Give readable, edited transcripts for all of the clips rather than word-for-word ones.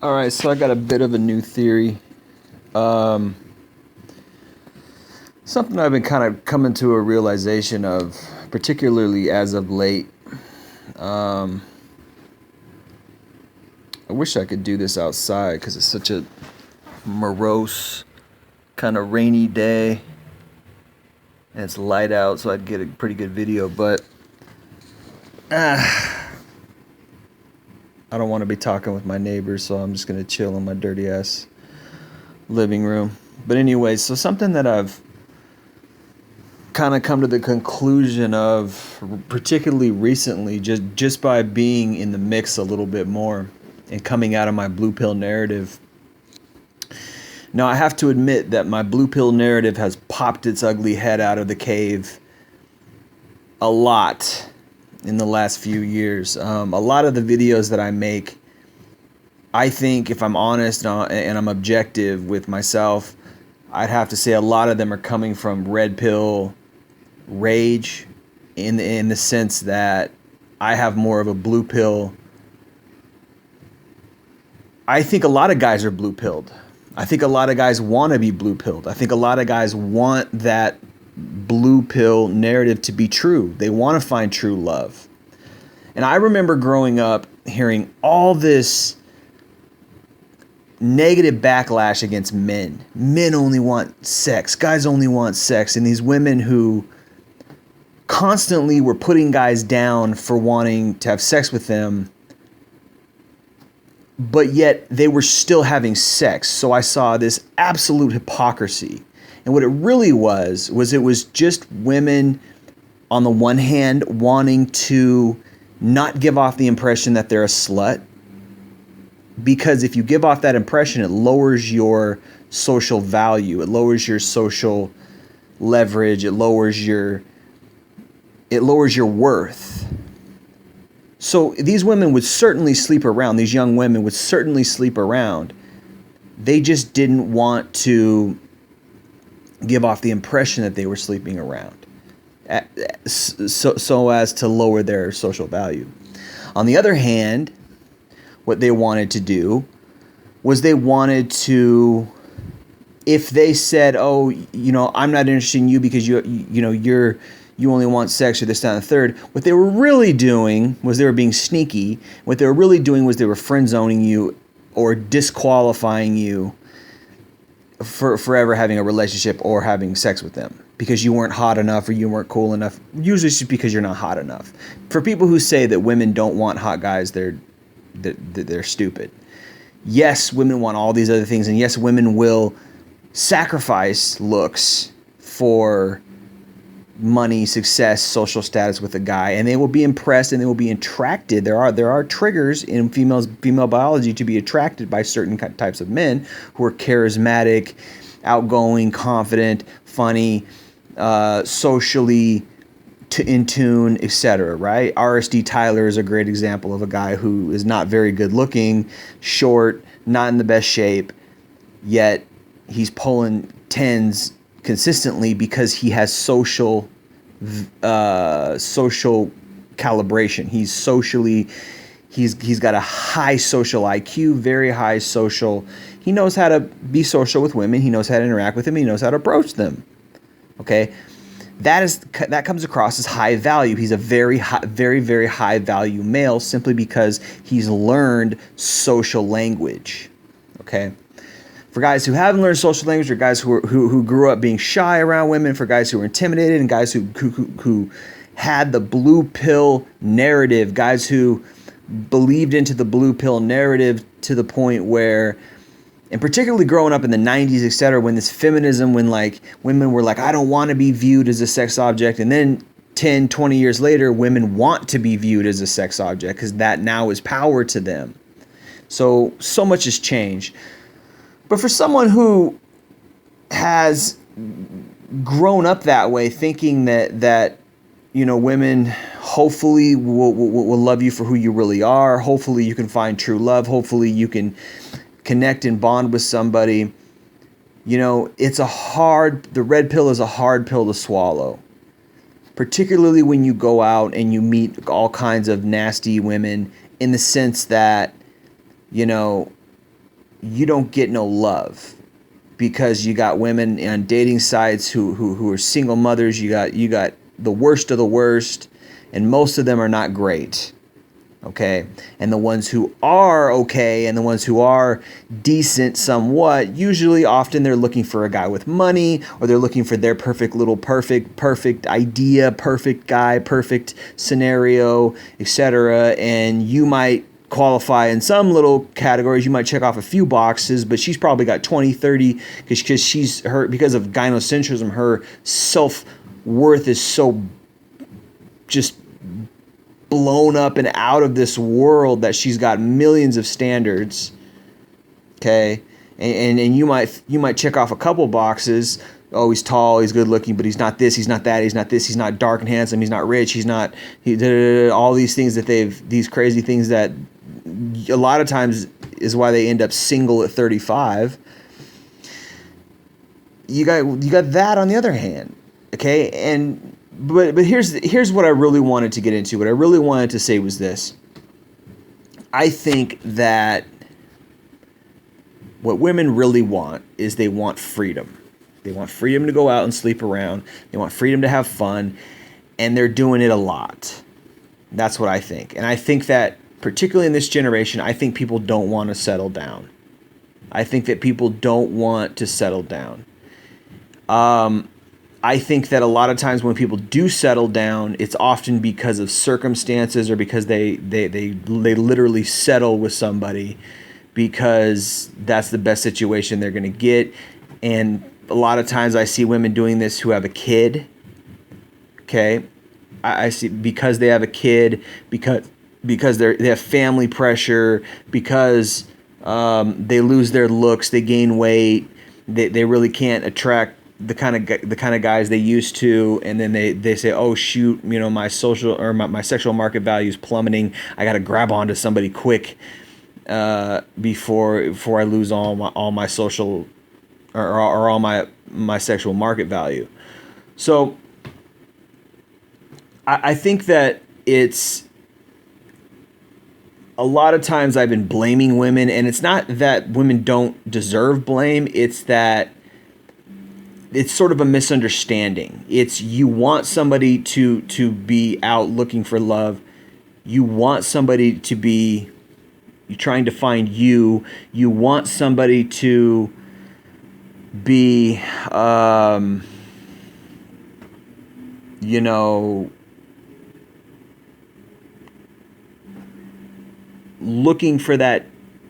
All right, so I got a bit of a new theory. Um, Something I've been kind of coming to a realization of, particularly as of late. Um, I wish I could do this outside because it's such a morose, kind of rainy day, and it's light out, so I'd get a pretty good video. But I don't want to be talking with my neighbors, so I'm just gonna chill in my dirty ass living room. But anyway, so something that I've kind of come to the conclusion of, particularly recently, just by being in the mix a little bit more and coming out of my blue pill narrative. Now, I have to admit that my blue pill narrative has popped its ugly head out of the cave a lot in the last few years. A lot of the videos that I make, I think, if I'm honest and I'm objective with myself, I'd have to say a lot of them are coming from red pill rage, in the sense that I have more of a blue pill. I think a lot of guys are blue pilled. I think a lot of guys want to be blue pilled. I think a lot of guys want that blue pill narrative to be true. They want to find true love. And I remember growing up hearing all this negative backlash against men. Men only want sex. Guys only want sex. And these women who constantly were putting guys down for wanting to have sex with them, but yet they were still having sex. So I saw this absolute hypocrisy. And what it really was it was just women, on the one hand, wanting to not give off the impression that they're a slut. Because if you give off that impression, it lowers your social value. It lowers your social leverage. It lowers your worth. So these women would certainly sleep around. These young women would certainly sleep around. They just didn't want to give off the impression that they were sleeping around, so as to lower their social value. On the other hand, what they wanted to do was they wanted to, if they said, "Oh, I'm not interested in you because you only want sex," or this, that, and the third. What they were really doing was they were being sneaky. What they were really doing was they were friend zoning you or disqualifying you for forever having a relationship or having sex with them because you weren't hot enough or you weren't cool enough. Usually it's just because you're not hot enough. For people who say that women don't want hot guys, they're stupid. Yes, women want all these other things, and yes, women will sacrifice looks for money, success, social status with a guy, and they will be impressed and they will be attracted. There are triggers in female biology to be attracted by certain types of men who are charismatic, outgoing, confident, funny, socially in tune, etc. Right? RSD Tyler is a great example of a guy who is not very good looking, short, not in the best shape, yet he's pulling tens consistently because he has social calibration. He's got a high social IQ, very high social. He knows how to be social with women. He knows how to interact with them. He knows how to approach them. Okay, that comes across as high value. He's a very very high value male simply because he's learned social language. Okay. For guys who haven't learned social language, or guys who grew up being shy around women, for guys who were intimidated, and guys who had the blue pill narrative, guys who believed into the blue pill narrative to the point where, and particularly growing up in the 90s, etc., when this feminism, when like women were like, I don't want to be viewed as a sex object, and then 10, 20 years later, women want to be viewed as a sex object because that now is power to them. So much has changed. But for someone who has grown up that way, thinking that women hopefully will love you for who you really are, hopefully you can find true love, hopefully you can connect and bond with somebody, the red pill is a hard pill to swallow, particularly when you go out and you meet all kinds of nasty women, in the sense that, you don't get no love, because you got women on dating sites who are single mothers. You got the worst of the worst, and most of them are not great. Okay, and the ones who are okay and the ones who are decent somewhat, usually often they're looking for a guy with money, or they're looking for their perfect idea, perfect guy, perfect scenario, etc. And you might qualify in some little categories. You might check off a few boxes, but she's probably got 20, 30, because of gynocentrism, her self-worth is so just blown up and out of this world that she's got millions of standards. Okay, and you might check off a couple boxes. Oh, he's tall, he's good looking, but he's not this, he's not that, he's not this, he's not dark and handsome, he's not rich, all these things these crazy things that a lot of times is why they end up single at 35. You got that on the other hand. Okay, and But here's what I really wanted to get into. What I really wanted to say was this. I think that what women really want is they want freedom. They want freedom to go out and sleep around. They want freedom to have fun. And they're doing it a lot. That's what I think. And I think that particularly in this generation, I think people don't want to settle down. I think that people don't want to settle down. I think that a lot of times when people do settle down, it's often because of circumstances, or because they literally settle with somebody because that's the best situation they're going to get. And a lot of times I see women doing this who have a kid. Okay, I see, because they have a kid, because they have family pressure, because they lose their looks, they gain weight, they really can't attract the kind of guys they used to, and then they say, oh shoot, my social or my sexual market value is plummeting. I got to grab onto somebody quick before I lose all my social or all my sexual market value. So I think that it's a lot of times I've been blaming women, and it's not that women don't deserve blame. It's that it's sort of a misunderstanding. It's you want somebody to be out looking for love. You want somebody to be trying to find you. You want somebody to be, looking for that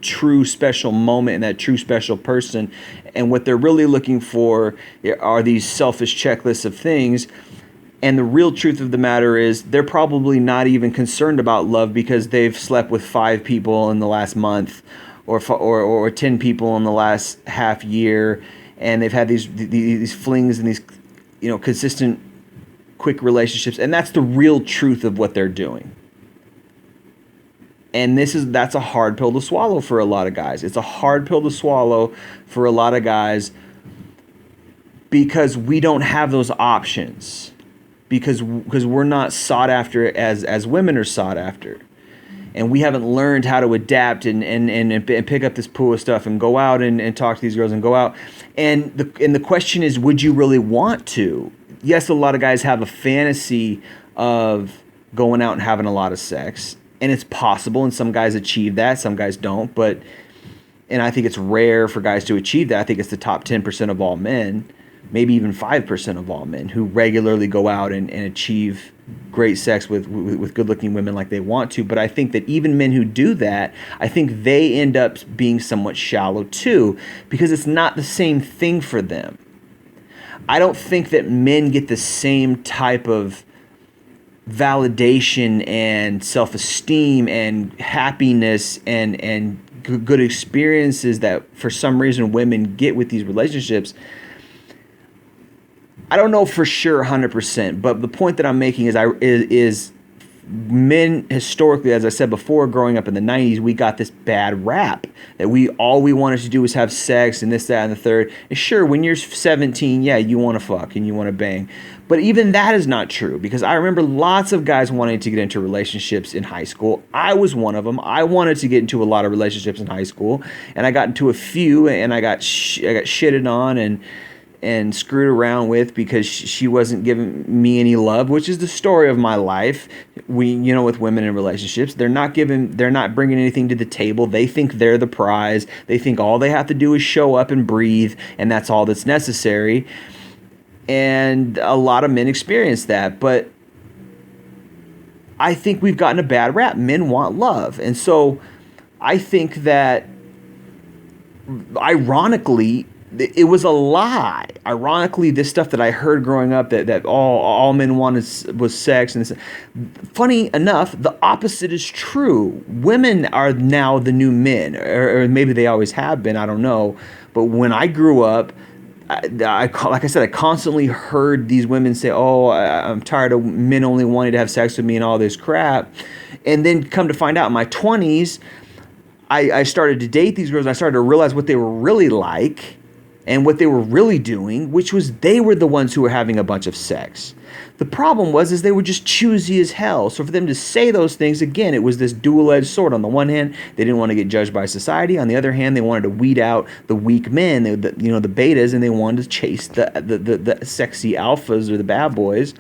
true special moment and that true special person. And what they're really looking for are these selfish checklists of things. And the real truth of the matter is they're probably not even concerned about love, because they've slept with 5 people in the last month, or 10 people in the last half year, and they've had these flings and these consistent quick relationships, and that's the real truth of what they're doing. And that's a hard pill to swallow for a lot of guys. It's a hard pill to swallow for a lot of guys, because we don't have those options, because we're not sought after as women are sought after, and we haven't learned how to adapt and pick up this pool of stuff and go out and talk to these girls and go out. And the question is, would you really want to? Yes, a lot of guys have a fantasy of going out and having a lot of sex. And it's possible, and some guys achieve that, some guys don't. And I think it's rare for guys to achieve that. I think it's the top 10% of all men, maybe even 5% of all men, who regularly go out and achieve great sex with good-looking women like they want to. But I think that even men who do that, I think they end up being somewhat shallow too, because it's not the same thing for them. I don't think that men get the same type of validation and self-esteem and happiness and good experiences that for some reason women get with these relationships. I don't know for sure 100%, but the point that I'm making is men historically, as I said before, growing up in the 90s, we got this bad rap that all we wanted to do was have sex and this, that, and the third. And sure, when you're 17, yeah, you want to fuck and you want to bang. But even that is not true, because I remember lots of guys wanting to get into relationships in high school. I was one of them. I wanted to get into a lot of relationships in high school, and I got into a few, and I got shitted on and screwed around with because she wasn't giving me any love, which is the story of my life. With women in relationships, they're not bringing anything to the table. They think they're the prize. They think all they have to do is show up and breathe, and that's all that's necessary. And a lot of men experience that, but I think we've gotten a bad rap. Men want love. And so I think that, ironically, it was a lie. Ironically, this stuff that I heard growing up, that all men wanted was sex. And this, funny enough, the opposite is true. Women are now the new men, or maybe they always have been, I don't know. But when I grew up, like I said, I constantly heard these women say, "Oh, I'm tired of men only wanting to have sex with me and all this crap." And then come to find out, in my 20s, I started to date these girls. And I started to realize what they were really like and what they were really doing, which was they were the ones who were having a bunch of sex. The problem was they were just choosy as hell. So for them to say those things, again, it was this dual-edged sword. On the one hand, they didn't want to get judged by society. On the other hand, they wanted to weed out the weak men, the betas, and they wanted to chase the sexy alphas or the bad boys.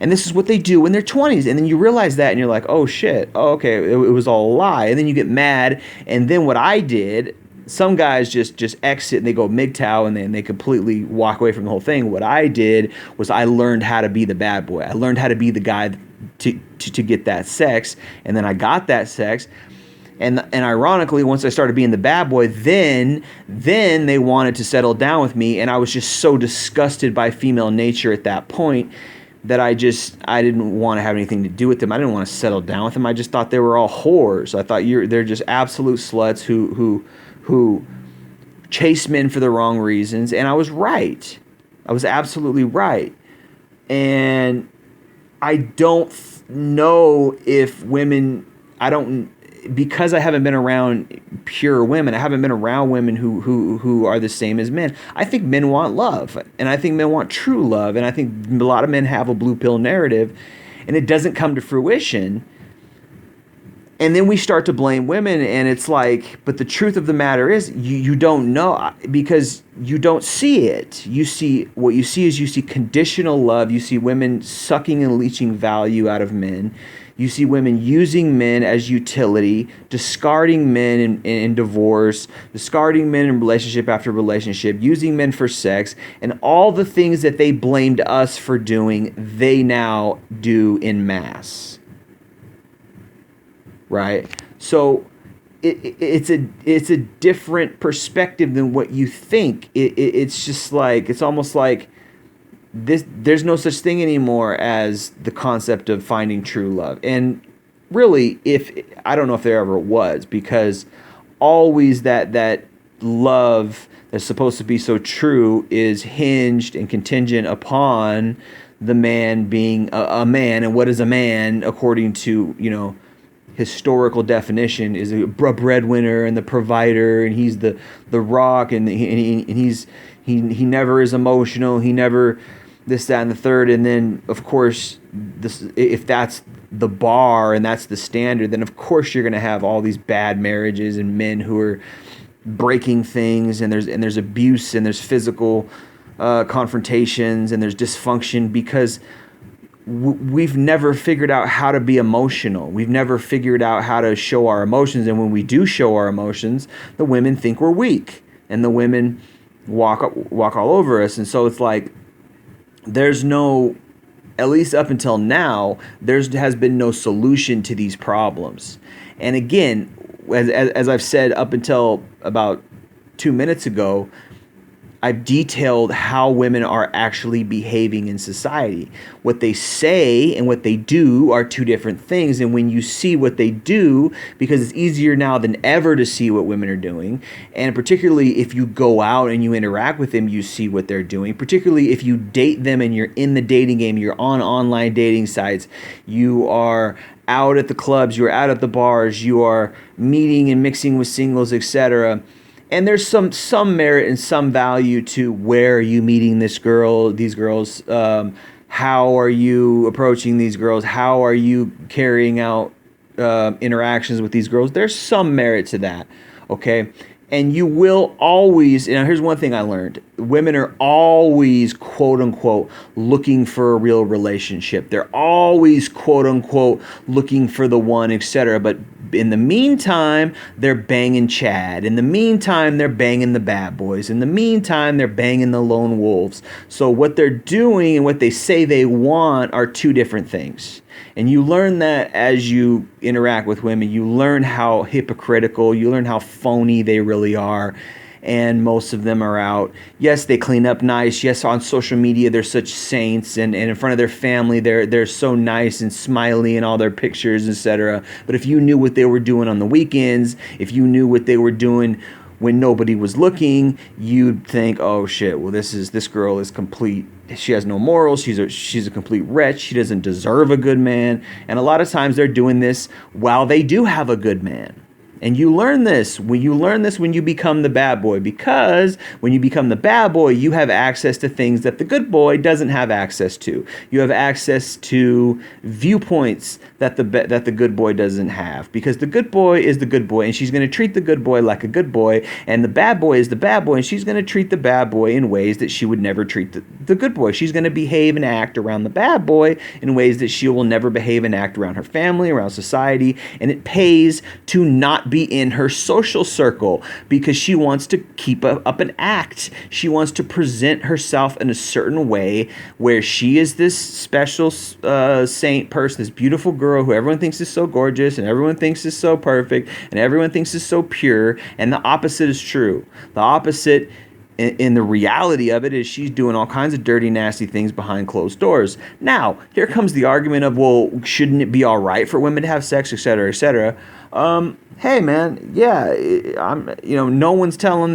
And this is what they do in their 20s. And then you realize that, and you're like, oh, shit. Oh, okay, it was all a lie. And then you get mad. And then what I did, some guys just exit and they go MGTOW and then they completely walk away from the whole thing. What I did was I learned how to be the bad boy. I learned how to be the guy to get that sex. And then I got that sex. And ironically, once I started being the bad boy, then they wanted to settle down with me. And I was just so disgusted by female nature at that point that I didn't want to have anything to do with them. I didn't want to settle down with them. I just thought they were all whores. I thought they're just absolute sluts who chase men for the wrong reasons. And I was right. I was absolutely right. And I don't know if women, because I haven't been around pure women, I haven't been around women who are the same as men. I think men want love, and I think men want true love, and I think a lot of men have a blue pill narrative, and it doesn't come to fruition. And then we start to blame women, and it's like, but the truth of the matter is, you don't know, because you don't see it. You see conditional love. You see women sucking and leeching value out of men. You see women using men as utility, discarding men in divorce, discarding men in relationship after relationship, using men for sex, and all the things that they blamed us for doing, they now do in mass. Right? So it's a different perspective than what you think. It's just like, it's almost like there's no such thing anymore as the concept of finding true love. And really, I don't know if there ever was, because always that love that's supposed to be so true is hinged and contingent upon the man being a man. And what is a man, according to, historical definition, is a breadwinner and the provider, and he's the rock, and he never is emotional, he never this, that, and the third. And then of course, if that's the bar and that's the standard, then of course you're going to have all these bad marriages and men who are breaking things, and there's abuse, and there's physical confrontations, and there's dysfunction, because we've never figured out how to be emotional. We've never figured out how to show our emotions. And when we do show our emotions, the women think we're weak, and the women walk all over us. And so it's like, there's no, at least up until now, has been no solution to these problems. And again, as I've said up until about 2 minutes ago, I've detailed how women are actually behaving in society. What they say and what they do are two different things. And when you see what they do, because it's easier now than ever to see what women are doing, and particularly if you go out and you interact with them, you see what they're doing. Particularly if you date them and you're in the dating game, you're on online dating sites, you are out at the clubs, you are out at the bars, you are meeting and mixing with singles, etc. And there's some merit and some value to where are you meeting these girls, how are you approaching these girls, how are you carrying out interactions with these girls. There's some merit to that, okay? And you will always, and here's one thing I learned. Women are always, quote unquote, looking for a real relationship. They're always, quote unquote, looking for the one, etc. But in the meantime, they're banging Chad. In the meantime, they're banging the bad boys. In the meantime, they're banging the lone wolves. So what they're doing and what they say they want are two different things. And you learn that as you interact with women. You learn how hypocritical, you learn how phony they really are. And most of them are out. Yes, they clean up nice. Yes, on social media, they're such saints. And in front of their family, they're so nice and smiley in all their pictures, etc. But if you knew what they were doing on the weekends, if you knew what they were doing when nobody was looking, you'd think, oh shit, well this girl is complete. She has no morals. She's a complete wretch. She doesn't deserve a good man. And a lot of times they're doing this while they do have a good man. And you learn this when you become the bad boy, because when you become the bad boy, you have access to things that the good boy doesn't have access to. You have access to viewpoints that the good boy doesn't have, because the good boy is the good boy, and she's going to treat the good boy like a good boy, and the bad boy is the bad boy, and she's going to treat the bad boy in ways that she would never treat the good boy. She's going to behave and act around the bad boy in ways that she will never behave and act around her family, around society, and it pays to not be in her social circle, because she wants to keep up an act. She wants to present herself in a certain way where she is this special saint person, this beautiful girl who everyone thinks is so gorgeous and everyone thinks is so perfect and everyone thinks is so pure. And the opposite is true. The opposite in the reality of it is she's doing all kinds of dirty, nasty things behind closed doors. Now, here comes the argument of, well, shouldn't it be all right for women to have sex, etc., etc.? Hey, man, yeah, no one's telling them